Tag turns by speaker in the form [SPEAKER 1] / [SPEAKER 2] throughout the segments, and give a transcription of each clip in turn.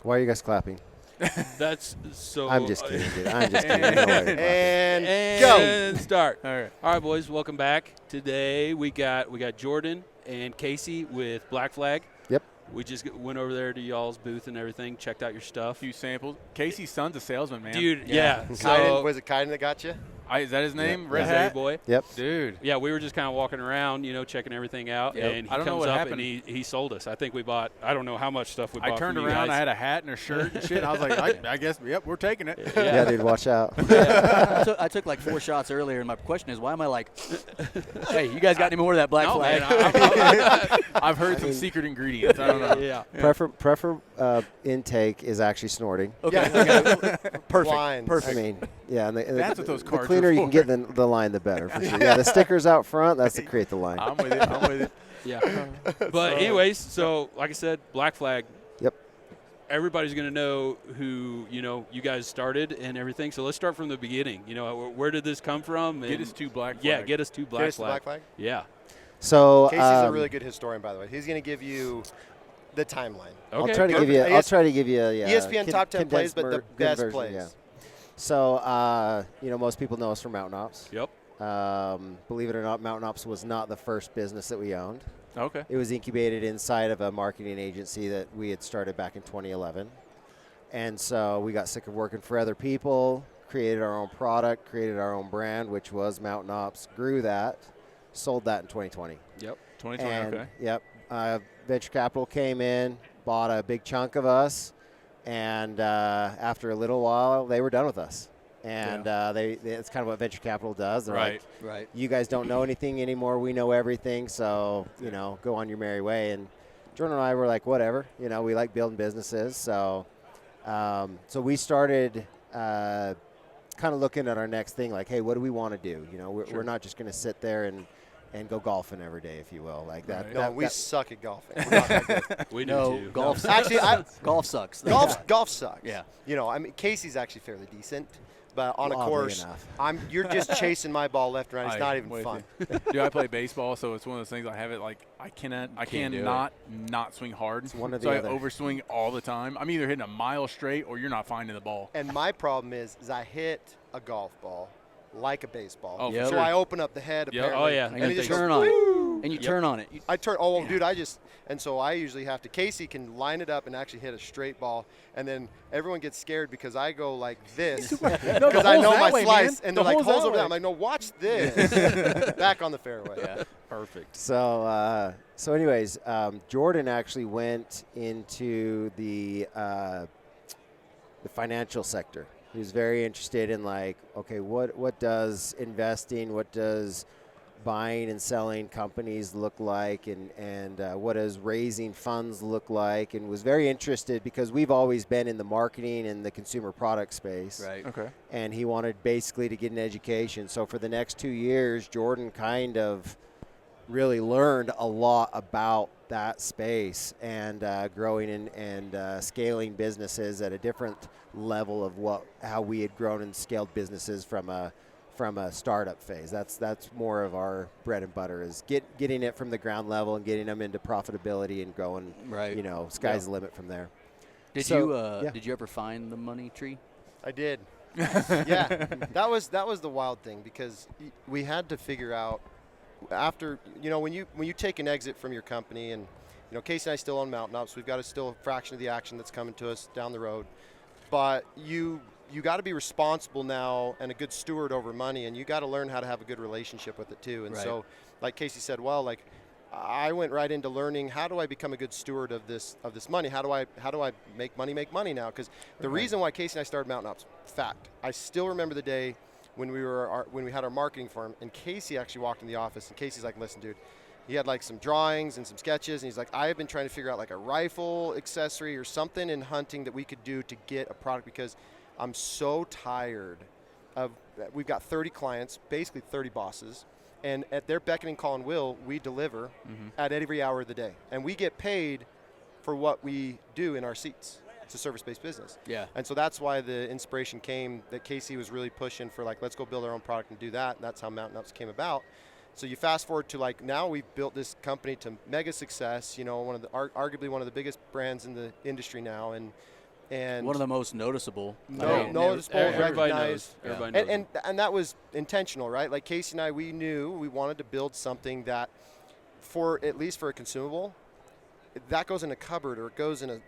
[SPEAKER 1] Why are you guys clapping?
[SPEAKER 2] That's so.
[SPEAKER 1] I'm just kidding, dude. I'm just kidding. No way.
[SPEAKER 3] And go.
[SPEAKER 2] And start.
[SPEAKER 4] All
[SPEAKER 2] right, boys. Welcome back. Today we got Jordan and Casey with Black Flag.
[SPEAKER 1] Yep.
[SPEAKER 2] We just went over there to y'all's booth and everything. Checked out your stuff.
[SPEAKER 4] A few samples. Casey's son's a salesman, man.
[SPEAKER 2] Dude, yeah.
[SPEAKER 3] Kaiden, was it Kaiden that got you?
[SPEAKER 4] Is that his name?
[SPEAKER 1] Yeah.
[SPEAKER 4] Red
[SPEAKER 1] Yeah.
[SPEAKER 4] Hat?
[SPEAKER 2] boy.
[SPEAKER 1] Yep.
[SPEAKER 4] Dude.
[SPEAKER 2] Yeah, we were just kind of walking around, checking everything out,
[SPEAKER 4] Yep.
[SPEAKER 2] and he
[SPEAKER 4] I don't know
[SPEAKER 2] comes
[SPEAKER 4] what
[SPEAKER 2] up
[SPEAKER 4] happened.
[SPEAKER 2] and he sold us. I think we bought, I don't know how much stuff we bought.
[SPEAKER 4] I turned
[SPEAKER 2] from you
[SPEAKER 4] around,
[SPEAKER 2] guys.
[SPEAKER 4] I had a hat and a shirt and shit. I was like, I guess, yep, we're taking it.
[SPEAKER 1] Yeah, dude, watch out.
[SPEAKER 5] I took like 4 shots earlier, and my question is, why am I like, hey, you guys got any more of that Black
[SPEAKER 2] No,
[SPEAKER 5] Flag?
[SPEAKER 2] man,
[SPEAKER 4] I've heard some secret ingredients. I don't know.
[SPEAKER 2] yeah.
[SPEAKER 1] Prefer intake is actually snorting.
[SPEAKER 5] Okay, perfect.
[SPEAKER 3] Blinds.
[SPEAKER 1] I mean, yeah. And
[SPEAKER 4] That's what those
[SPEAKER 1] the
[SPEAKER 4] cards
[SPEAKER 1] cleaner
[SPEAKER 4] are
[SPEAKER 1] you can
[SPEAKER 4] for.
[SPEAKER 1] get the line, the better. For sure. Yeah, the stickers out front, that's to create the line.
[SPEAKER 4] I'm with it. I'm with it.
[SPEAKER 2] Yeah. But anyways, so like I said, Black Flag.
[SPEAKER 1] Yep.
[SPEAKER 2] Everybody's going to know who, you guys started and everything. So let's start from the beginning. Where did this come from?
[SPEAKER 4] Get us to Black Flag.
[SPEAKER 2] Yeah, get us to Black
[SPEAKER 3] Get us to
[SPEAKER 2] Flag.
[SPEAKER 3] Black Flag?
[SPEAKER 2] Yeah.
[SPEAKER 1] So
[SPEAKER 3] Casey's a really good historian, by the way. He's going to give you the timeline.
[SPEAKER 2] Okay.
[SPEAKER 1] I'll try to give you. I'll try to give you. Yeah,
[SPEAKER 3] ESPN top 10 plays, but the
[SPEAKER 1] good
[SPEAKER 3] best
[SPEAKER 1] version,
[SPEAKER 3] plays.
[SPEAKER 1] Yeah. So most people know us from Mountain Ops.
[SPEAKER 2] Yep.
[SPEAKER 1] Believe it or not, Mountain Ops was not the first business that we owned.
[SPEAKER 4] Okay.
[SPEAKER 1] It was incubated inside of a marketing agency that we had started back in 2011. And so we got sick of working for other people, created our own product, created our own brand, which was Mountain Ops, grew that, sold that in 2020.
[SPEAKER 2] Yep.
[SPEAKER 4] 2020,
[SPEAKER 1] And,
[SPEAKER 4] okay.
[SPEAKER 1] Yep. Venture capital came in, bought a big chunk of us, and after a little while, they were done with us. And it's kind of what venture capital does. They're
[SPEAKER 4] Right.
[SPEAKER 5] Right.
[SPEAKER 1] you guys don't know anything anymore. We know everything. So, go on your merry way. And Jordan and I were like, whatever. We like building businesses. So we started kind of looking at our next thing like, hey, what do we want to do? We're not just going to sit there and go golfing every day, if you will. Like that.
[SPEAKER 4] Right.
[SPEAKER 3] No, we suck at golfing. We're not that good.
[SPEAKER 2] We do
[SPEAKER 5] No,
[SPEAKER 2] too.
[SPEAKER 5] golf sucks.
[SPEAKER 3] Actually,
[SPEAKER 5] golf sucks.
[SPEAKER 3] golf sucks.
[SPEAKER 5] Yeah.
[SPEAKER 3] Casey's actually fairly decent, but on a
[SPEAKER 1] Oddly
[SPEAKER 3] course,
[SPEAKER 1] enough.
[SPEAKER 3] you're just chasing my ball left and right. It's not even
[SPEAKER 4] with
[SPEAKER 3] fun.
[SPEAKER 4] you. Dude, I play baseball, so it's one of those things. I have it like I cannot not swing hard. It's
[SPEAKER 1] one or the
[SPEAKER 4] so
[SPEAKER 1] other.
[SPEAKER 4] I overswing all the time. I'm either hitting a mile straight or you're not finding the ball.
[SPEAKER 3] And my problem is I hit a golf ball like a baseball.
[SPEAKER 4] Oh,
[SPEAKER 5] Yep.
[SPEAKER 4] for
[SPEAKER 3] So
[SPEAKER 4] sure.
[SPEAKER 3] I open up the head.
[SPEAKER 4] Yep.
[SPEAKER 3] Apparently,
[SPEAKER 2] Oh, yeah.
[SPEAKER 5] And
[SPEAKER 3] it
[SPEAKER 5] you
[SPEAKER 3] just
[SPEAKER 5] turn
[SPEAKER 3] goes,
[SPEAKER 5] on it.
[SPEAKER 3] "Woo!"
[SPEAKER 5] And you turn on it.
[SPEAKER 3] I turn. Dude, and so I usually have to. Casey can line it up and actually hit a straight ball, and then everyone gets scared because I go like this because I
[SPEAKER 4] hole's
[SPEAKER 3] know
[SPEAKER 4] that
[SPEAKER 3] my
[SPEAKER 4] way,
[SPEAKER 3] slice,
[SPEAKER 4] man.
[SPEAKER 3] and
[SPEAKER 4] The
[SPEAKER 3] they're like
[SPEAKER 4] hole's
[SPEAKER 3] holes
[SPEAKER 4] that
[SPEAKER 3] over there.
[SPEAKER 4] way.
[SPEAKER 3] I'm like, no, watch this. Back on the fairway.
[SPEAKER 5] Yeah.
[SPEAKER 2] Perfect.
[SPEAKER 1] So anyways, Jordan actually went into the financial sector. He was very interested in okay, what does investing, what does buying and selling companies look like, and what does raising funds look like, and was very interested because we've always been in the marketing and the consumer product space.
[SPEAKER 5] Right.
[SPEAKER 4] Okay.
[SPEAKER 1] And he wanted basically to get an education. So for the next 2 years, Jordan kind of really learned a lot about that space and growing and scaling businesses at a different level of how we had grown and scaled businesses from a startup phase. That's more of our bread and butter is getting it from the ground level and getting them into profitability and growing.
[SPEAKER 5] Right.
[SPEAKER 1] Sky's the limit from there.
[SPEAKER 5] Did you ever find the money tree?
[SPEAKER 3] I did. Yeah, that was the wild thing because we had to figure out after when you take an exit from your company, and Casey and I still own Mountain Ops. We've got still a fraction of the action that's coming to us down the road, but you got to be responsible now and a good steward over money, and you got to learn how to have a good relationship with it too. And so, like Casey said, I went right into learning how do I become a good steward of this money? How do I make money now? Because the reason why Casey and I started Mountain Ops, fact, I still remember the day when we had our marketing firm, and Casey actually walked in the office, and Casey's like, listen, dude, he had some drawings and some sketches, and he's like, I have been trying to figure out a rifle accessory or something in hunting that we could do to get a product because I'm so tired of, we've got 30 clients, basically 30 bosses, and at their beckoning call and will, we deliver at every hour of the day. And we get paid for what we do in our seats. It's a service-based business.
[SPEAKER 5] Yeah.
[SPEAKER 3] And so that's why the inspiration came that Casey was really pushing for let's go build our own product and do that. And that's how Mountain Ops came about. So you fast forward to now we've built this company to mega success, arguably one of the biggest brands in the industry now. And And
[SPEAKER 5] one of the most noticeable.
[SPEAKER 3] noticeable,
[SPEAKER 2] Everybody
[SPEAKER 3] recognized.
[SPEAKER 2] knows. Everybody knows.
[SPEAKER 3] And that was intentional, right? Like Casey and I, we knew we wanted to build something that, at least for a consumable, that goes in a cupboard or it goes in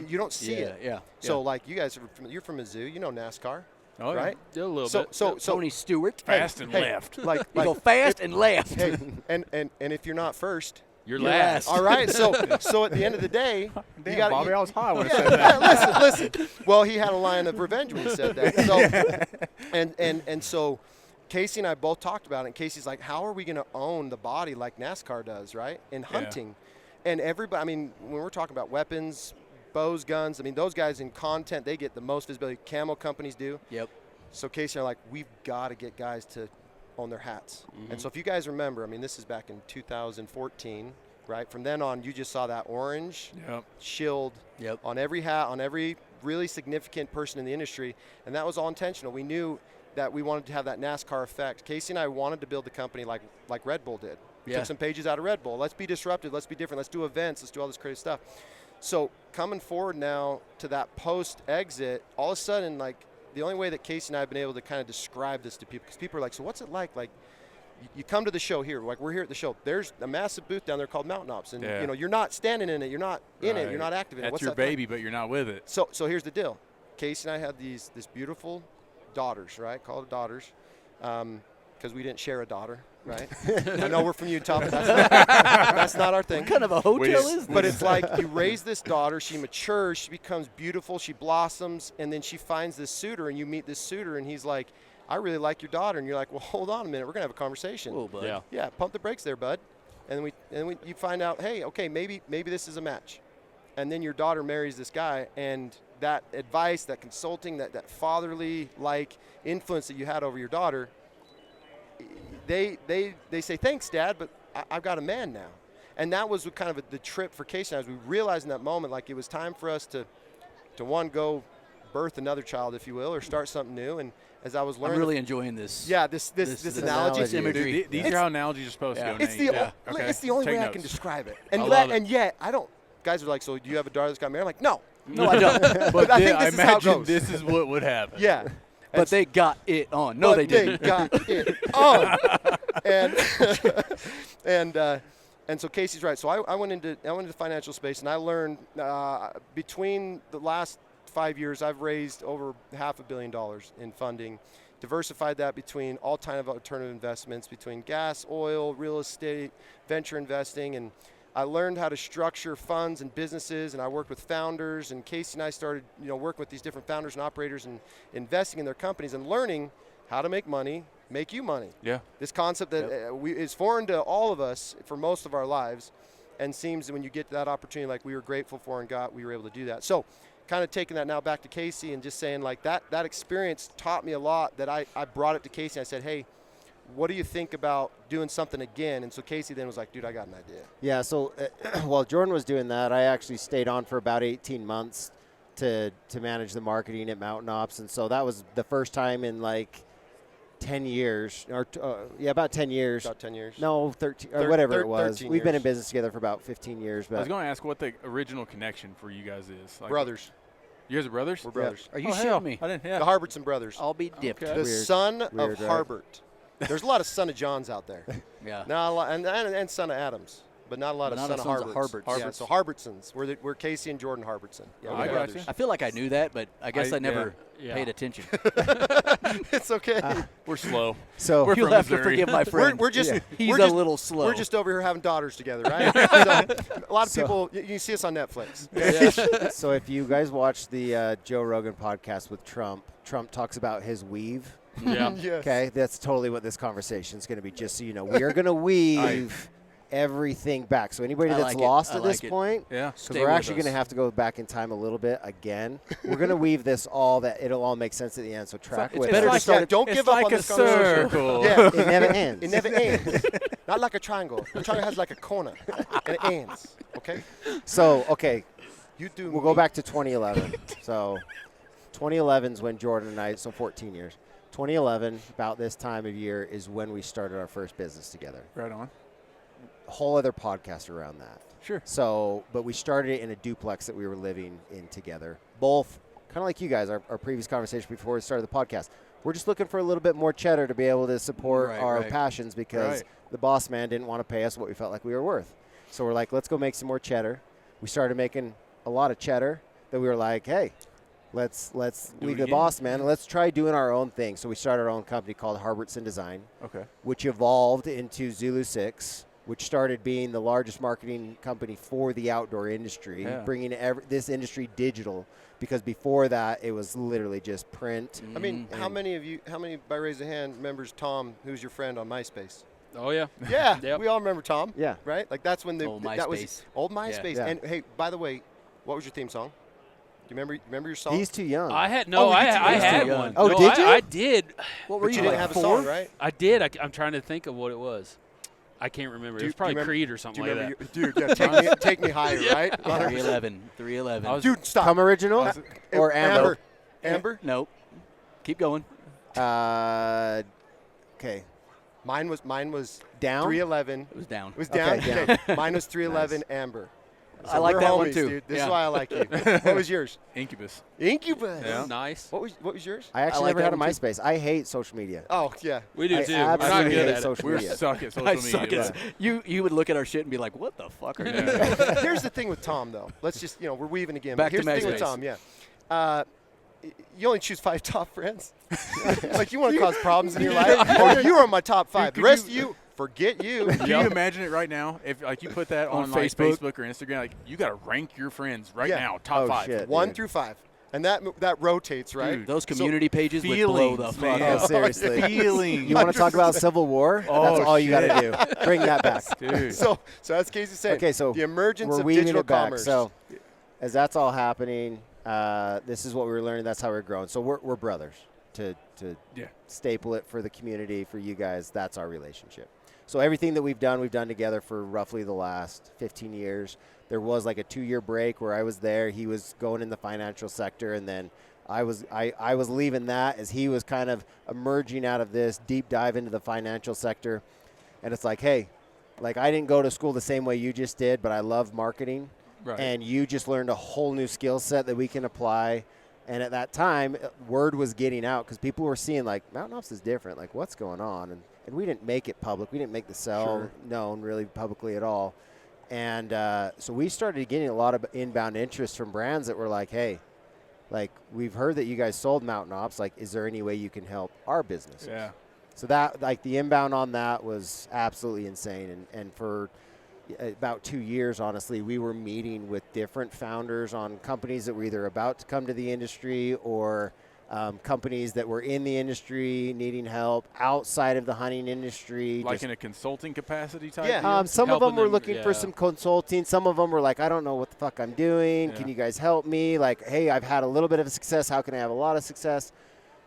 [SPEAKER 3] you don't see it.
[SPEAKER 5] Yeah.
[SPEAKER 3] So like you guys, you're from Mizzou, you know NASCAR,
[SPEAKER 4] Oh,
[SPEAKER 3] right?
[SPEAKER 2] Yeah, a little bit.
[SPEAKER 3] So
[SPEAKER 5] Tony Stewart.
[SPEAKER 4] Fast and
[SPEAKER 3] hey,
[SPEAKER 4] left.
[SPEAKER 3] Like
[SPEAKER 5] You go fast and left.
[SPEAKER 3] hey, and if you're not first,
[SPEAKER 2] You're
[SPEAKER 5] last.
[SPEAKER 2] last.
[SPEAKER 3] all right. So at the end of the day,
[SPEAKER 4] Damn,
[SPEAKER 3] you got
[SPEAKER 4] Bobby, I was high when I said that.
[SPEAKER 3] yeah, listen. Well, he had a line of revenge when he said that. So, and so Casey and I both talked about it. And Casey's like, how are we going to own the body like NASCAR does, right? In hunting. And everybody, I mean, when we're talking about weapons, bows, guns, I mean, those guys in content, they get the most visibility. Camo companies do.
[SPEAKER 5] Yep.
[SPEAKER 3] So Casey and I are like, we've got to get guys to own their hats. And so if you guys remember, I mean, this is back in 2014, right? From then on, you just saw that orange shield on every hat, on every really significant person in the industry, and that was all intentional. We knew that we wanted to have that NASCAR effect. Casey and I wanted to build the company like Red Bull did. We took some pages out of Red Bull. Let's be disruptive. Let's be different. Let's do events. Let's do all this crazy stuff. So coming forward now to that post-exit, all of a sudden, like, the only way that Casey and I have been able to kind of describe this to people, because people are like, so what's it like? Like, you come to the show here, like we're here at the show. There's a massive booth down there called Mountain Ops, and you know you're not standing in it, you're not in it, you're not active in it.
[SPEAKER 4] That's your baby, but you're not with it.
[SPEAKER 3] So here's the deal. Casey and I had this beautiful daughters, right? Call it daughters, because we didn't share a daughter, right? I know we're from Utah, but that's not our thing.
[SPEAKER 5] What kind of a hotel is this?
[SPEAKER 3] But it's like you raise this daughter, she matures, she becomes beautiful, she blossoms, and then she finds this suitor, and you meet this suitor, and he's like, I really like your daughter. And you're like, well, hold on a minute, we're going to have a conversation.
[SPEAKER 5] Whoa, bud.
[SPEAKER 3] Yeah, pump the brakes there, bud. And you find out, hey, okay, maybe this is a match. And then your daughter marries this guy, and that advice, that consulting, that fatherly-like influence that you had over your daughter, they say, thanks, Dad, but I've got a man now. And that was kind of the trip for Casey and I, as we realized in that moment, like it was time for us to one, go birth another child, if you will, or start something new. And as I was learning,
[SPEAKER 5] I'm really enjoying this.
[SPEAKER 3] Yeah, this analogy.
[SPEAKER 5] This imagery.
[SPEAKER 4] These are how analogies are supposed to go.
[SPEAKER 3] It's
[SPEAKER 4] Nate.
[SPEAKER 3] the only
[SPEAKER 4] Take
[SPEAKER 3] way I
[SPEAKER 4] notes.
[SPEAKER 3] can describe it.
[SPEAKER 4] And
[SPEAKER 3] yet I don't. Guys are like, so do you have a daughter that's got married? I'm like, no.
[SPEAKER 5] No, I don't.
[SPEAKER 3] But I think
[SPEAKER 4] I
[SPEAKER 3] this is how it
[SPEAKER 4] imagine
[SPEAKER 3] goes.
[SPEAKER 4] this is what would happen.
[SPEAKER 3] Yeah.
[SPEAKER 5] But they got it on. No, they didn't.
[SPEAKER 3] They got it on. And so Casey's right. So I went into the financial space, and I learned between the last 5 years, I've raised over $500 million in funding, diversified that between all kind of alternative investments, between gas, oil, real estate, venture investing, and I learned how to structure funds and businesses, and I worked with founders, and Casey and I started, working with these different founders and operators and investing in their companies and learning how to make money, make you money.
[SPEAKER 4] Yeah.
[SPEAKER 3] This concept that is foreign to all of us for most of our lives, and seems that when you get to that opportunity, like we were grateful for and got, we were able to do that. So kind of taking that now back to Casey and just saying like that experience taught me a lot, that I brought it to Casey. I said, hey, what do you think about doing something again? And so Casey then was like, dude, I got an idea.
[SPEAKER 1] Yeah, so while Jordan was doing that, I actually stayed on for about 18 months to manage the marketing at Mountain Ops. And so that was the first time in like 10 years, or about 10 years.
[SPEAKER 3] About 10 years.
[SPEAKER 1] No, 13, or whatever it was.
[SPEAKER 3] 13
[SPEAKER 1] We've been in
[SPEAKER 3] years.
[SPEAKER 1] business together for about 15 years. But
[SPEAKER 4] I was going to ask what the original connection for you guys is. Like,
[SPEAKER 3] Brothers.
[SPEAKER 4] You guys are brothers?
[SPEAKER 3] We're brothers.
[SPEAKER 5] Are you
[SPEAKER 4] Oh,
[SPEAKER 5] shitting
[SPEAKER 4] hell.
[SPEAKER 5] me?
[SPEAKER 4] I didn't. Yeah.
[SPEAKER 3] The Harbertson brothers.
[SPEAKER 5] I'll be dipped.
[SPEAKER 4] Okay.
[SPEAKER 3] The
[SPEAKER 1] Weird.
[SPEAKER 3] son
[SPEAKER 1] Weird,
[SPEAKER 3] of
[SPEAKER 1] right?
[SPEAKER 3] Harbert. There's a lot of son of Johns out there.
[SPEAKER 5] Yeah.
[SPEAKER 3] Not a lot, and son of Adams, but not a lot
[SPEAKER 5] But
[SPEAKER 3] of
[SPEAKER 5] not
[SPEAKER 3] son
[SPEAKER 5] a
[SPEAKER 3] of
[SPEAKER 5] sons of
[SPEAKER 3] Harberts.
[SPEAKER 5] Harberts.
[SPEAKER 3] Yeah, so Harbertsons. We're Casey and Jordan Harbertson. Yeah,
[SPEAKER 4] Oh,
[SPEAKER 3] we're
[SPEAKER 4] I got
[SPEAKER 3] brothers.
[SPEAKER 4] you.
[SPEAKER 5] I feel like I knew that, but I guess I never
[SPEAKER 2] yeah.
[SPEAKER 5] paid attention.
[SPEAKER 3] It's okay.
[SPEAKER 4] We're slow.
[SPEAKER 1] so
[SPEAKER 4] We're
[SPEAKER 5] You'll
[SPEAKER 4] from
[SPEAKER 5] have to
[SPEAKER 4] Missouri.
[SPEAKER 5] forgive my friend.
[SPEAKER 3] we're just
[SPEAKER 5] He's
[SPEAKER 3] we're
[SPEAKER 5] a
[SPEAKER 3] just,
[SPEAKER 5] little slow.
[SPEAKER 3] We're just over here having daughters together, right? So, a lot of people, you see us on Netflix.
[SPEAKER 1] so if you guys watch the Joe Rogan podcast with Trump talks about his weave.
[SPEAKER 2] Yeah.
[SPEAKER 3] Yes.
[SPEAKER 1] Okay, that's totally what this conversation is going to be. Just so you know, we are going to weave everything back. So anybody
[SPEAKER 5] I
[SPEAKER 1] that's
[SPEAKER 5] like it.
[SPEAKER 1] lost
[SPEAKER 5] I
[SPEAKER 1] at this
[SPEAKER 5] like it.
[SPEAKER 1] point,
[SPEAKER 4] Yeah.
[SPEAKER 1] because
[SPEAKER 5] Stay
[SPEAKER 1] we're
[SPEAKER 5] with
[SPEAKER 1] actually going to
[SPEAKER 5] us.
[SPEAKER 1] have to go back in time a little bit again. We're going to weave this all that it'll all make sense at the end. So track
[SPEAKER 5] it's
[SPEAKER 1] with
[SPEAKER 5] better to
[SPEAKER 1] us.
[SPEAKER 5] start
[SPEAKER 3] Don't
[SPEAKER 4] It's
[SPEAKER 3] give up
[SPEAKER 4] like
[SPEAKER 3] on
[SPEAKER 4] a
[SPEAKER 3] this conversation.
[SPEAKER 4] circle.
[SPEAKER 3] Yeah.
[SPEAKER 1] It never ends.
[SPEAKER 3] It never ends. Not like a triangle. A triangle has like a corner, and it ends. Okay.
[SPEAKER 1] So okay,
[SPEAKER 3] You do.
[SPEAKER 1] we'll go back to 2011. So 2011 is when Jordan and I, so 14 years. 2011, about this time of year, is when we started our first business together.
[SPEAKER 4] Right on.
[SPEAKER 1] A whole other podcast around that.
[SPEAKER 4] Sure.
[SPEAKER 1] So, but we started it in a duplex that we were living in together, both of like you guys, our previous conversation before we started the podcast. We're just looking for a little bit more cheddar to be able to support our passions because the boss man didn't want to pay us what we felt like we were worth. So we're like, let's go make some more cheddar. We started making a lot of cheddar that we were like, hey, let's leave the boss man and let's try doing our own thing. So we started our own company called Harbertson Design, which evolved into Zulu 6, which started being the largest marketing company for the outdoor industry, bringing this industry digital. Because before that, it was literally just print.
[SPEAKER 3] I mean, how many by raise of hand, remembers Tom, who's your friend on MySpace?
[SPEAKER 2] Oh, yeah.
[SPEAKER 3] Yeah,
[SPEAKER 2] Yep.
[SPEAKER 3] we all remember Tom.
[SPEAKER 1] Yeah.
[SPEAKER 3] Right? Like, that's when that was
[SPEAKER 5] MySpace.
[SPEAKER 3] old MySpace.
[SPEAKER 1] Yeah.
[SPEAKER 3] And, hey, by the way, what was your theme song? Do you remember your song?
[SPEAKER 1] He's too young.
[SPEAKER 2] I had
[SPEAKER 3] I
[SPEAKER 2] had
[SPEAKER 5] young.
[SPEAKER 2] one.
[SPEAKER 1] Oh,
[SPEAKER 2] no,
[SPEAKER 1] did you?
[SPEAKER 2] I did.
[SPEAKER 5] What were
[SPEAKER 3] But
[SPEAKER 5] you
[SPEAKER 3] you
[SPEAKER 5] like,
[SPEAKER 3] didn't have a
[SPEAKER 5] 4?
[SPEAKER 3] song, right?
[SPEAKER 2] I did. I'm trying to think of what it was. I can't remember. It was probably
[SPEAKER 3] remember-
[SPEAKER 2] Creed or something like that.
[SPEAKER 3] Dude, yeah, take me higher, right?
[SPEAKER 5] 311.
[SPEAKER 3] Dude, stop.
[SPEAKER 1] Come original or Amber?
[SPEAKER 3] Amber?
[SPEAKER 5] Nope. Keep going.
[SPEAKER 1] Okay.
[SPEAKER 3] Mine was
[SPEAKER 1] Down?
[SPEAKER 3] 311.
[SPEAKER 5] It was down.
[SPEAKER 3] It was down.
[SPEAKER 1] Okay, down.
[SPEAKER 3] Okay. Mine was 311 Amber. So
[SPEAKER 5] I like
[SPEAKER 3] we're
[SPEAKER 5] that
[SPEAKER 3] homies,
[SPEAKER 5] one too.
[SPEAKER 3] Dude. This is why I like you. What was yours?
[SPEAKER 4] Incubus.
[SPEAKER 3] Incubus.
[SPEAKER 4] Yeah.
[SPEAKER 2] Nice.
[SPEAKER 3] What was yours?
[SPEAKER 1] I actually
[SPEAKER 5] like
[SPEAKER 1] never
[SPEAKER 5] that
[SPEAKER 1] had a
[SPEAKER 5] one too.
[SPEAKER 1] MySpace. I hate social media.
[SPEAKER 3] Oh yeah.
[SPEAKER 2] We do
[SPEAKER 1] I
[SPEAKER 2] too. We're not
[SPEAKER 1] absolutely
[SPEAKER 2] good
[SPEAKER 1] hate
[SPEAKER 2] at it.
[SPEAKER 1] social
[SPEAKER 4] We're
[SPEAKER 1] media.
[SPEAKER 4] suck at social
[SPEAKER 5] I
[SPEAKER 4] media.
[SPEAKER 5] suck at you would look at our shit and be like, what the fuck are you doing?
[SPEAKER 3] Here's the thing with Tom though. Let's just we're weaving again.
[SPEAKER 5] Back
[SPEAKER 3] but
[SPEAKER 5] to
[SPEAKER 3] here's the thing with
[SPEAKER 5] MySpace.
[SPEAKER 3] Tom. Yeah. You only choose 5 top friends. Like you want to cause problems in your life. Or you are my top 5. The rest of you, forget you.
[SPEAKER 4] Can you imagine it right now? If like you put that on like,
[SPEAKER 5] Facebook?
[SPEAKER 4] Facebook or Instagram, like you got to rank your friends right
[SPEAKER 3] Yeah.
[SPEAKER 4] now, top
[SPEAKER 1] Oh,
[SPEAKER 4] 5.
[SPEAKER 1] shit.
[SPEAKER 3] 1
[SPEAKER 1] dude.
[SPEAKER 3] through 5. And that rotates, right?
[SPEAKER 4] Dude.
[SPEAKER 5] Those community pages would blow the
[SPEAKER 4] feelings,
[SPEAKER 5] fuck
[SPEAKER 4] man.
[SPEAKER 1] Oh,
[SPEAKER 5] up.
[SPEAKER 1] seriously.
[SPEAKER 4] Feelings.
[SPEAKER 1] You want to talk about Civil War?
[SPEAKER 4] Oh,
[SPEAKER 1] That's all you got to
[SPEAKER 4] shit.
[SPEAKER 1] do. Bring that back.
[SPEAKER 4] Dude.
[SPEAKER 3] So that's Casey saying.
[SPEAKER 1] Okay, so
[SPEAKER 3] the emergence
[SPEAKER 1] we're
[SPEAKER 3] of
[SPEAKER 1] weaving
[SPEAKER 3] digital
[SPEAKER 1] it back.
[SPEAKER 3] commerce.
[SPEAKER 1] So as that's all happening, this is what we were learning. That's how we're growing. So we're brothers. To staple it for the community, for you guys, that's our relationship. So everything that we've done together for roughly the last 15 years. There was like a 2-year break where I was there. He was going in the financial sector, and then I was leaving that as he was kind of emerging out of this deep dive into the financial sector. And it's like, hey, like I didn't go to school the same way you just did, but I love marketing.
[SPEAKER 4] Right.
[SPEAKER 1] And you just learned a whole new skill set that we can apply. And at that time, word was getting out because people were seeing, like, Mountain Ops is different. Like, what's going on? And we didn't make it public. We didn't make the sell known really publicly at all. And so we started getting a lot of inbound interest from brands that were like, hey, like, we've heard that you guys sold Mountain Ops. Like, is there any way you can help our business?
[SPEAKER 4] Yeah.
[SPEAKER 1] So that, like, the inbound on that was absolutely insane. And for about 2 years, honestly, we were meeting with different founders on companies that were either about to come to the industry or companies that were in the industry needing help outside of the hunting industry.
[SPEAKER 4] Like in a consulting capacity type
[SPEAKER 3] Yeah.
[SPEAKER 4] deal?
[SPEAKER 1] Some of them were looking for
[SPEAKER 2] yeah.
[SPEAKER 1] some consulting. Some of them were like, I don't know what the fuck I'm doing.
[SPEAKER 4] Yeah.
[SPEAKER 1] Can you guys help me? Like, hey, I've had a little bit of success. How can I have a lot of success?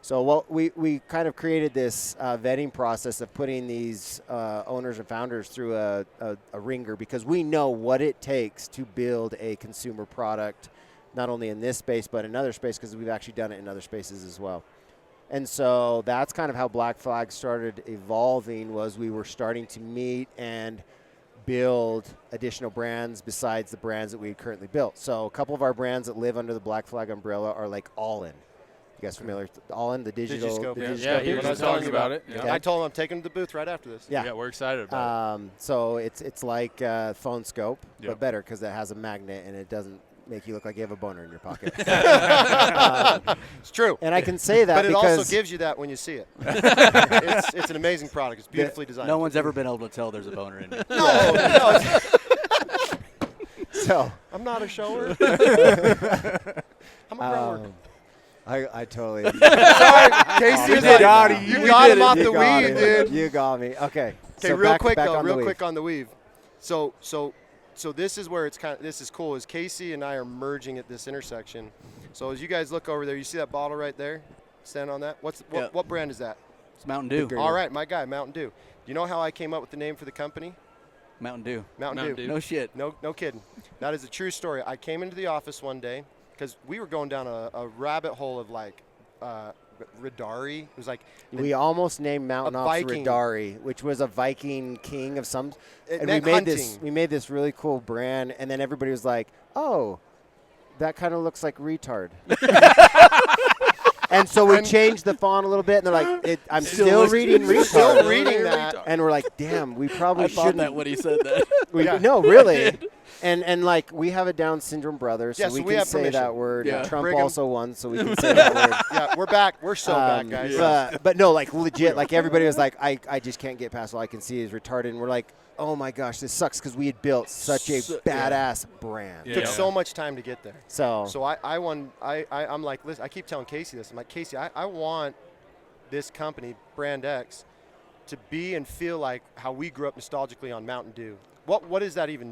[SPEAKER 1] So we kind of created this vetting process of putting these owners and founders through a ringer because we know what it takes to build a consumer product, not only in this space but in other space because we've actually done it in other spaces as well. And so that's kind of how Black Flag started evolving was we were starting to meet and build additional brands besides the brands that we had currently built. So a couple of our brands that live under the Black Flag umbrella are like All In. You guys familiar with All In, the digital?
[SPEAKER 3] Digiscope,
[SPEAKER 1] the
[SPEAKER 3] yeah.
[SPEAKER 1] Digiscope
[SPEAKER 2] Yeah, he
[SPEAKER 1] business?
[SPEAKER 2] was talking about
[SPEAKER 4] it.
[SPEAKER 1] Okay.
[SPEAKER 3] I told him I'm taking him to the booth right after this.
[SPEAKER 1] Yeah.
[SPEAKER 2] We're excited about
[SPEAKER 1] So it's like phone scope,
[SPEAKER 4] Yep.
[SPEAKER 1] but better because it has a magnet and it doesn't make you look like you have a boner in your pocket.
[SPEAKER 3] It's true.
[SPEAKER 1] And I can say that
[SPEAKER 3] But it
[SPEAKER 1] because
[SPEAKER 3] also gives you that when you see it. It's an amazing product. It's beautifully designed.
[SPEAKER 5] No one's ever been able to tell there's a boner in it.
[SPEAKER 3] No,
[SPEAKER 1] so
[SPEAKER 3] I'm not a shower. I'm a grower.
[SPEAKER 1] I totally.
[SPEAKER 3] Sorry, Casey was like, you got him off the weave, dude.
[SPEAKER 1] You got me. Okay.
[SPEAKER 3] Okay,
[SPEAKER 1] So
[SPEAKER 3] real
[SPEAKER 1] back
[SPEAKER 3] quick
[SPEAKER 1] on
[SPEAKER 3] though,
[SPEAKER 1] the
[SPEAKER 3] real
[SPEAKER 1] weave.
[SPEAKER 3] quick on the weave. So this is where this is cool. Is Casey and I are merging at this intersection. So as you guys look over there, you see that bottle right there? Stand on that. What brand is that?
[SPEAKER 5] It's Mountain Dew.
[SPEAKER 1] Green.
[SPEAKER 3] All right, my guy, Mountain Dew. Do you know how I came up with the name for the company?
[SPEAKER 5] Mountain Dew.
[SPEAKER 3] Mountain Dew.
[SPEAKER 5] No shit.
[SPEAKER 3] No kidding. That is a true story. I came into the office one day because we were going down a rabbit hole of like Radari. It was like
[SPEAKER 1] We almost named Mountain
[SPEAKER 3] a
[SPEAKER 1] Ops
[SPEAKER 3] Viking.
[SPEAKER 1] Radari, which was a Viking king of some.
[SPEAKER 3] It
[SPEAKER 1] And
[SPEAKER 3] meant
[SPEAKER 1] we made
[SPEAKER 3] hunting.
[SPEAKER 1] this. We made this really cool brand, and then everybody was like, "Oh, that kind of looks like retard. And so we changed the font a little bit, and they're like, I'm still reading retard.
[SPEAKER 3] Still reading that.
[SPEAKER 1] And we're like, damn, we probably
[SPEAKER 5] I
[SPEAKER 1] shouldn't.
[SPEAKER 5] thought that when he said that.
[SPEAKER 1] No, really. And like, we have a Down syndrome brother, so
[SPEAKER 3] Yeah, so
[SPEAKER 1] we
[SPEAKER 3] we
[SPEAKER 1] can
[SPEAKER 3] have
[SPEAKER 1] say
[SPEAKER 3] permission.
[SPEAKER 1] that word.
[SPEAKER 5] Yeah.
[SPEAKER 1] Trump
[SPEAKER 3] Bring 'em.
[SPEAKER 1] also won, so we can say that word.
[SPEAKER 3] Yeah, we're back. We're so back, guys.
[SPEAKER 1] But no, like legit, like everybody was like, I just can't get past all I can see is retarded. And we're like, oh my gosh, this sucks because we had built such a badass brand.
[SPEAKER 3] It took so much time to get there.
[SPEAKER 1] So
[SPEAKER 3] I'm like, listen, I keep telling Casey this. I'm like, Casey, I want this company, Brand X, to be and feel like how we grew up nostalgically on Mountain Dew. What does that even